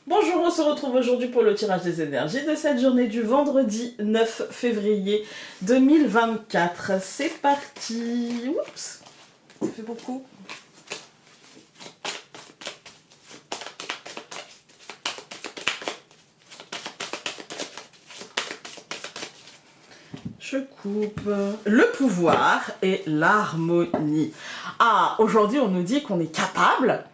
Bonjour, on se retrouve aujourd'hui pour le tirage des énergies de cette journée du vendredi 9 février 2024. C'est parti. Oups, ça fait beaucoup. Je coupe. Le pouvoir et l'harmonie. Ah, aujourd'hui on nous dit qu'on est capable.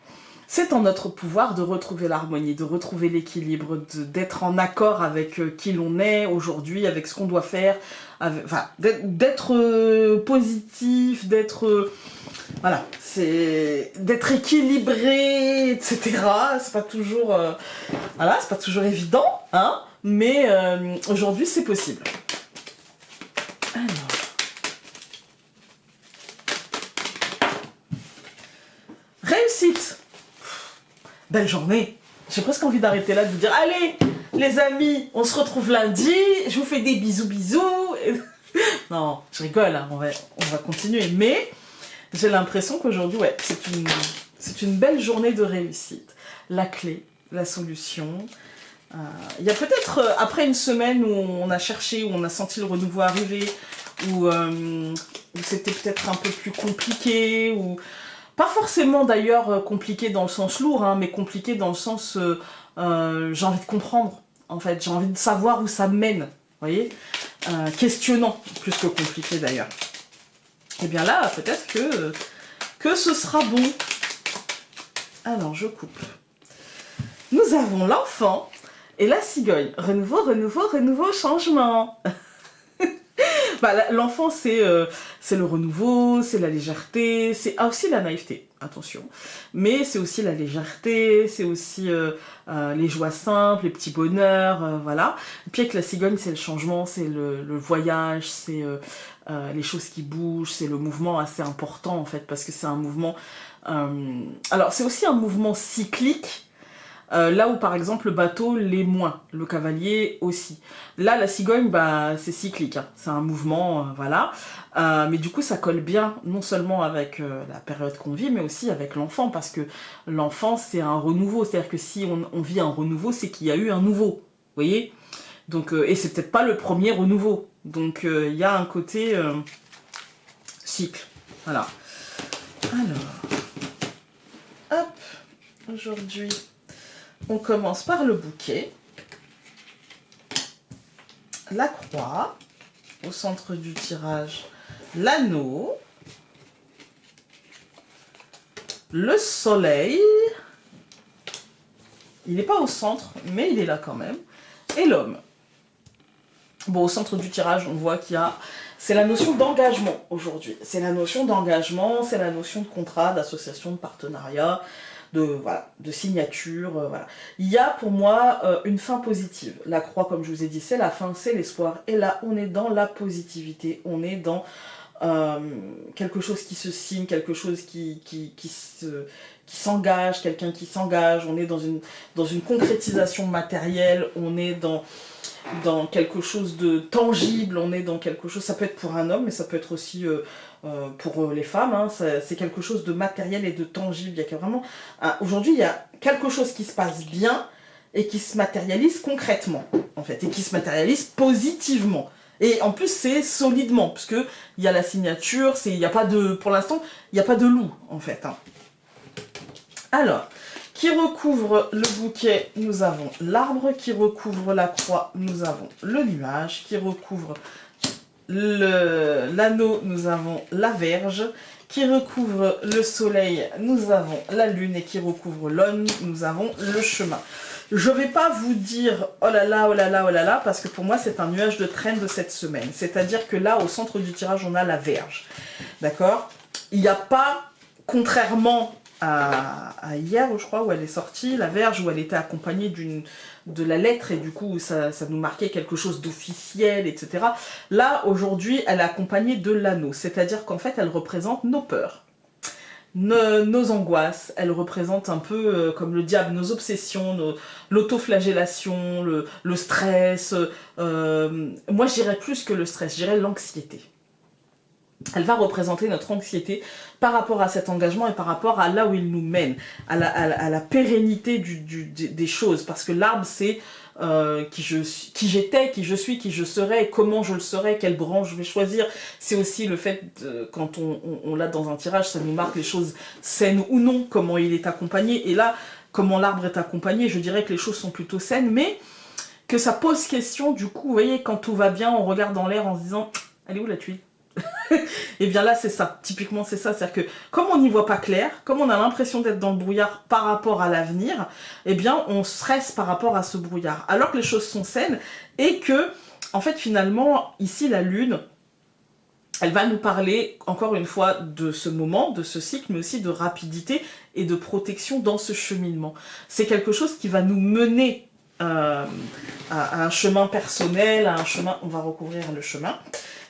C'est en notre pouvoir de retrouver l'harmonie, de retrouver l'équilibre, d'être en accord avec qui l'on est aujourd'hui, avec ce qu'on doit faire, enfin, d'être positif, d'être voilà, c'est d'être équilibré, etc. C'est pas toujours voilà, c'est pas toujours évident, hein, mais aujourd'hui c'est possible. Alors. Réussite. Belle journée. J'ai presque envie d'arrêter là, de vous dire allez les amis, on se retrouve lundi, je vous fais des bisous bisous. Non, je rigole, hein, on va continuer, mais j'ai l'impression qu'aujourd'hui, ouais, c'est une belle journée de réussite. La clé, la solution. Il y a peut-être, après une semaine où on a cherché, où on a senti le renouveau arriver, où c'était peut-être un peu plus compliqué, ou pas forcément d'ailleurs compliqué dans le sens lourd, hein, mais compliqué dans le sens j'ai envie de comprendre, en fait, j'ai envie de savoir où ça mène, vous voyez, questionnant, plus que compliqué d'ailleurs. Et bien là, peut-être que ce sera bon. Alors, je coupe. Nous avons l'enfant et la cigogne. Renouveau, renouveau, renouveau, changement. Bah, l'enfant, c'est le renouveau, c'est la légèreté, c'est aussi la naïveté, attention. Mais c'est aussi la légèreté, c'est aussi les joies simples, les petits bonheurs, voilà. Et puis avec la cigogne, c'est le changement, c'est le voyage, c'est les choses qui bougent, c'est le mouvement assez important en fait, parce que c'est un mouvement... alors c'est aussi un mouvement cyclique, là où par exemple le bateau l'est moins, le cavalier aussi. Là la cigogne, bah, c'est cyclique, hein. C'est un mouvement, voilà. Mais du coup ça colle bien non seulement avec la période qu'on vit, mais aussi avec l'enfant, parce que l'enfant c'est un renouveau, c'est-à-dire que si on vit un renouveau, c'est qu'il y a eu un nouveau, vous voyez. Donc, et c'est peut-être pas le premier renouveau, donc il y a un côté cycle, voilà. Alors, hop, aujourd'hui... On commence par le bouquet, la croix, au centre du tirage, l'anneau, le soleil, il n'est pas au centre, mais il est là quand même, et l'homme. Bon, au centre du tirage, on voit qu'il y a... C'est la notion d'engagement aujourd'hui. C'est la notion d'engagement, c'est la notion de contrat, d'association, de partenariat, voilà, de signature, voilà. Il y a pour moi une fin positive. La croix, comme je vous ai dit, c'est la fin, c'est l'espoir. Et là, on est dans la positivité, on est dans quelque chose qui se signe, quelque chose qui s'engage, quelqu'un qui s'engage. On est dans une concrétisation matérielle, on est dans quelque chose de tangible, on est dans quelque chose, ça peut être pour un homme, mais ça peut être aussi pour les femmes, hein, c'est quelque chose de matériel et de tangible. Il y a vraiment, aujourd'hui, il y a quelque chose qui se passe bien et qui se matérialise concrètement, en fait, et qui se matérialise positivement. Et en plus, c'est solidement, parce que il y a la signature, il n'y a pas de, pour l'instant, il n'y a pas de loup, en fait. Hein. Alors, qui recouvre le bouquet, nous avons l'arbre. Qui recouvre la croix, nous avons le nuage. Qui recouvre l'anneau, nous avons la verge. Qui recouvre le soleil, nous avons la lune. Et qui recouvre l'homme, nous avons le chemin. Je ne vais pas vous dire oh là là, oh là là, oh là là, parce que pour moi c'est un nuage de traîne de cette semaine. C'est-à-dire que là, au centre du tirage, on a la verge. D'accord? Il n'y a pas, contrairement à hier, je crois, où elle est sortie, la verge, où elle était accompagnée de la lettre, et du coup ça nous marquait quelque chose d'officiel, etc. Là, aujourd'hui, elle est accompagnée de l'anneau, c'est-à-dire qu'en fait, elle représente nos peurs, nos angoisses, elle représente un peu comme le diable, nos obsessions, l'autoflagellation, le stress, moi je dirais plus que le stress, je dirais l'anxiété. elle va représenter notre anxiété par rapport à cet engagement et par rapport à là où il nous mène, à la pérennité des choses. Parce que l'arbre, c'est qui j'étais, qui je suis, qui je serai, comment je le serai, quelle branche je vais choisir. C'est aussi le fait, quand on l'a dans un tirage, ça nous marque les choses saines ou non, comment il est accompagné. Et là, comment l'arbre est accompagné, je dirais que les choses sont plutôt saines, mais que ça pose question, du coup, vous voyez, quand tout va bien, on regarde dans l'air en se disant « Elle est où la tuile ?» Et bien là, c'est ça. Typiquement, c'est ça. C'est-à-dire que comme on n'y voit pas clair, comme on a l'impression d'être dans le brouillard par rapport à l'avenir, eh bien, on stresse par rapport à ce brouillard. Alors que les choses sont saines et que, en fait, finalement, ici, la Lune, elle va nous parler, encore une fois, de ce moment, de ce cycle, mais aussi de rapidité et de protection dans ce cheminement. C'est quelque chose qui va nous mener à un chemin personnel, à un chemin... On va recouvrir le chemin.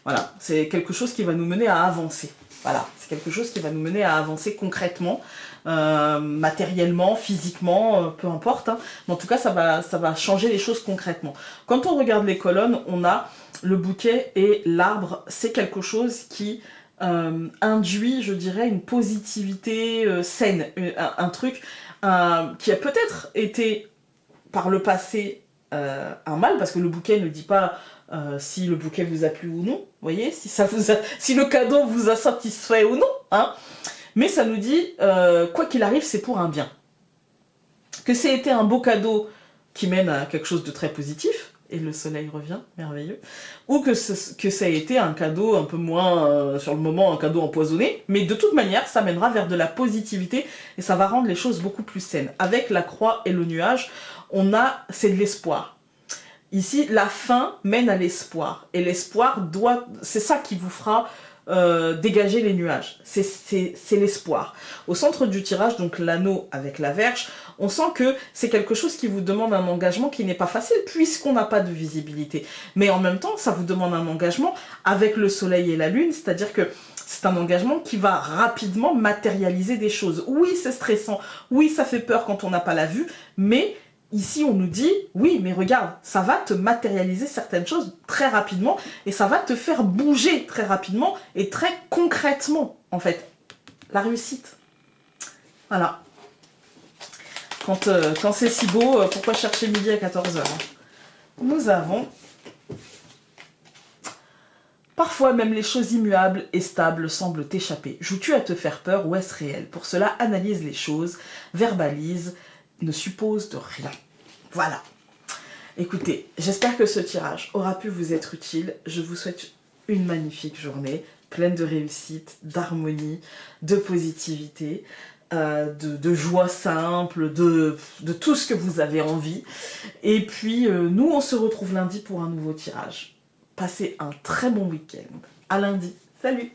Voilà, c'est quelque chose qui va nous mener à avancer. Voilà, c'est quelque chose qui va nous mener à avancer concrètement, matériellement, physiquement, peu importe. Hein. Mais en tout cas, ça va changer les choses concrètement. Quand on regarde les colonnes, on a le bouquet et l'arbre. C'est quelque chose qui induit, je dirais, une positivité saine. Un truc qui a peut-être été par le passé un mal, parce que le bouquet ne dit pas... si le bouquet vous a plu ou non, vous voyez, si le cadeau vous a satisfait ou non, hein. Mais ça nous dit, quoi qu'il arrive, c'est pour un bien. Que c'est été un beau cadeau qui mène à quelque chose de très positif, et le soleil revient, merveilleux, ou que ça a été un cadeau un peu moins, sur le moment, un cadeau empoisonné, mais de toute manière, ça mènera vers de la positivité, et ça va rendre les choses beaucoup plus saines. Avec la croix et le nuage, c'est de l'espoir. Ici, la fin mène à l'espoir. Et l'espoir c'est ça qui vous fera dégager les nuages. C'est l'espoir. Au centre du tirage, donc l'anneau avec la verge, on sent que c'est quelque chose qui vous demande un engagement qui n'est pas facile puisqu'on n'a pas de visibilité. Mais en même temps, ça vous demande un engagement avec le soleil et la lune, c'est-à-dire que c'est un engagement qui va rapidement matérialiser des choses. Oui, c'est stressant. Oui, ça fait peur quand on n'a pas la vue, mais... Ici, on nous dit, oui, mais regarde, ça va te matérialiser certaines choses très rapidement et ça va te faire bouger très rapidement et très concrètement, en fait. La réussite. Voilà. Quand c'est si beau, pourquoi chercher midi à 14h? Nous avons... Parfois, même les choses immuables et stables semblent t'échapper. Joues-tu à te faire peur ou est-ce réel? Pour cela, analyse les choses, verbalise, ne suppose de rien. Voilà. Écoutez, j'espère que ce tirage aura pu vous être utile. Je vous souhaite une magnifique journée, pleine de réussite, d'harmonie, de positivité, de joie simple, de tout ce que vous avez envie. Et puis, nous, on se retrouve lundi pour un nouveau tirage. Passez un très bon week-end. À lundi. Salut!